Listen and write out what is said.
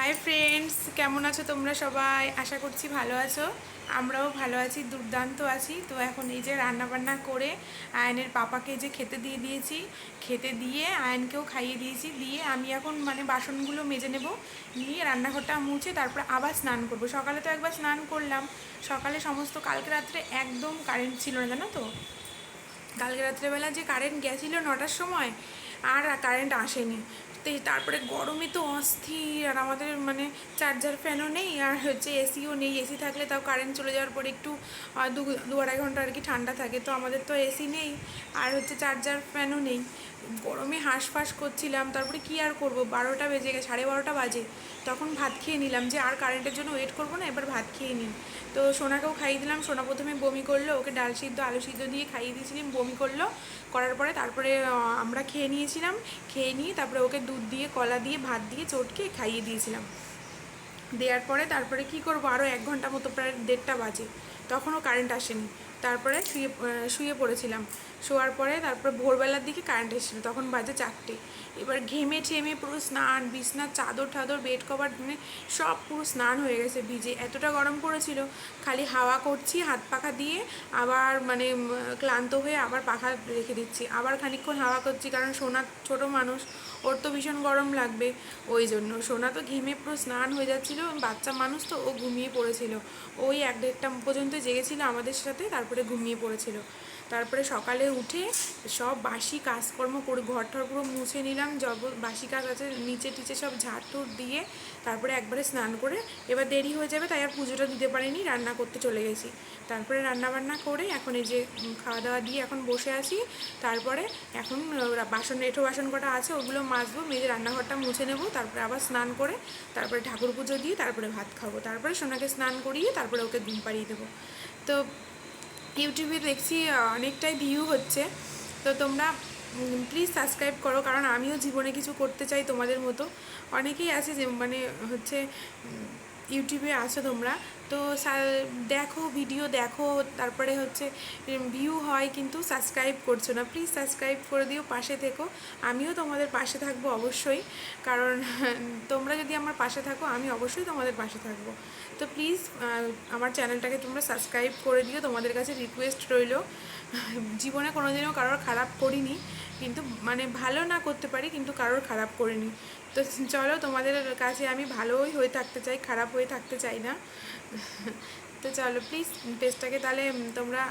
Hi friends, কেমন আছো তোমরা সবাই? আশা করছি ভালো আছো। আমরাও ভালো আছি, দুর্দান্ত আছি। তো এখন এই যে রান্নাবান্না করে আয়নের পাপাকে যে খেতে দিয়ে দিয়েছি, খেতে দিয়ে আয়নকেও খাইয়ে দিয়েছি, দিয়ে আমি এখন মানে বাসনগুলো মেজে নেব, নিয়ে রান্নাঘরটা মুছে তারপরে আবার স্নান করব। সকালে তো একবার স্নান করলাম, সকালে সমস্ত কালকে রাত্রে একদম কারেন্ট ছিল না, জানো তো। কালকে রাত্রেবেলা যে কারেন্ট গেছিলো 9টার সময়, আর কারেন্ট আসেনি। তারপরে গরমে তো অস্থির, আর আমাদের মানে চার্জার ফ্যানও নেই, আর হচ্ছে এসিও নেই। এসি থাকলে তাও কারেন্ট চলে যাওয়ার পরে একটু দু আড়াই ঘন্টা আর কি ঠান্ডা থাকে, তো আমাদের তো এসি নেই, আর হচ্ছে চার্জার ফ্যানও নেই। গরমে হাঁসফাঁস করছিলাম। তারপরে কি আর করব, 12টা বেজে গেছে, 12:30 বাজে। তখন ভাত খেয়ে নিলাম, যে আর কারেন্টের জন্য ওয়েট করবো না, এবার ভাত খেয়ে নিই। তো সোনাকেও খাইয়ে দিলাম। সোনা প্রথমে বমি করলো, ওকে ডাল সিদ্ধ আলু সিদ্ধ দিয়ে খাইয়ে দিয়েছিলাম, বমি করলো। করার পরে তারপরে আমরা খেয়ে নিয়েছিলাম। খেয়ে নিয়ে তারপরে ওকে দুধ দিয়ে কলা দিয়ে ভাত দিয়ে চটকে খাইয়ে দিয়েছিলাম। দেওয়ার পরে তারপরে কি করব, আরও 1 ঘন্টা মতো, প্রায় 1:30 বাজে, তখনও কারেন্ট আসেনি। তারপরে শুয়ে পড়েছিলাম। শোয়ার পরে তারপরে ভোরবেলার দিকে কারেন্ট এসেছিলো, তখন বাজে 4টে। এবার ঘেমে ঠেমে পুরো স্নান, বিছনার চাদর ঠাদর বেড কভার মানে সব পুরো স্নান হয়ে গেছে ভিজে, এতটা গরম পড়েছিল। খালি হাওয়া করছি হাত পাখা দিয়ে, আবার মানে ক্লান্ত হয়ে আবার পাখা রেখে দিচ্ছি, আবার খানিকক্ষণ হাওয়া করছি, কারণ সোনা ছোটো মানুষ, ওর তো ভীষণ গরম লাগবে। ওই জন্য সোনা তো ঘেমে পুরো স্নান হয়ে যাচ্ছিলো, বাচ্চা মানুষ তো, ও ঘুমিয়ে পড়েছিল। ওই 1-1:30 পর্যন্ত জেগেছিল আমাদের সাথে, তারপরে ঘুমিয়ে পড়েছিল। তারপরে সকালে উঠে সব বাসি কাজকর্ম করে ঘর ঠর পুরো মুছে নিলাম, যত বাসি কাজ আছে নিচে টিচে সব ঝাড় ঠুট দিয়ে তারপরে একবারে স্নান করে, এবার দেরি হয়ে যাবে তাই আর পুজোটা দিতে পারিনি, রান্না করতে চলে গেছি। তারপরে রান্নাবান্না করে এখন এই যে খাওয়া দাওয়া দিয়ে এখন বসে আছি। তারপরে এখন বাসন কটা আছে, ওগুলো মাজবো, মেজে রান্নাঘরটা মুছে নেবো, তারপরে আবার স্নান করে তারপরে ঠাকুর পুজো দিয়ে তারপরে ভাত খাবো, তারপরে সোনাকে স্নান করিয়ে তারপরে ওকে ঘুম পাড়িয়ে দেবো। তো ইউটিউবে দেখছি অনেকটাই ভিউ হচ্ছে, তো তোমরা প্লিজ সাবস্ক্রাইব করো, কারণ আমিও জীবনে কিছু করতে চাই তোমাদের মতো। অনেকেই আছে যে মানে হচ্ছে ইউটিউবে আছো তোমরা, তো দেখো, ভিডিও দেখো, তারপরে হচ্ছে ভিউ হয়, কিন্তু সাবস্ক্রাইব করছো না। প্লিজ সাবস্ক্রাইব করে দিও, পাশে থেকো। আমিও তোমাদের পাশে থাকবো অবশ্যই, কারণ তোমরা যদি আমার পাশে থাকো আমি অবশ্যই তোমাদের পাশে থাকবো। তো প্লিজ আমার চ্যানেলটাকে তোমরা সাবস্ক্রাইব করে দিও, তোমাদের কাছে রিকোয়েস্ট রইল। জীবনে কোনোদিনও কারোর খারাপ করিনি, কিন্তু মানে ভালো না করতে পারি, কিন্তু কারোর খারাপ করিনি। তো চলো, তোমাদের কাছে আমি ভালোই হয়ে থাকতে চাই, খারাপ হয়ে থাকতে চাই না। তো চলো প্লিজ পেজটাকে তাহলে তোমরা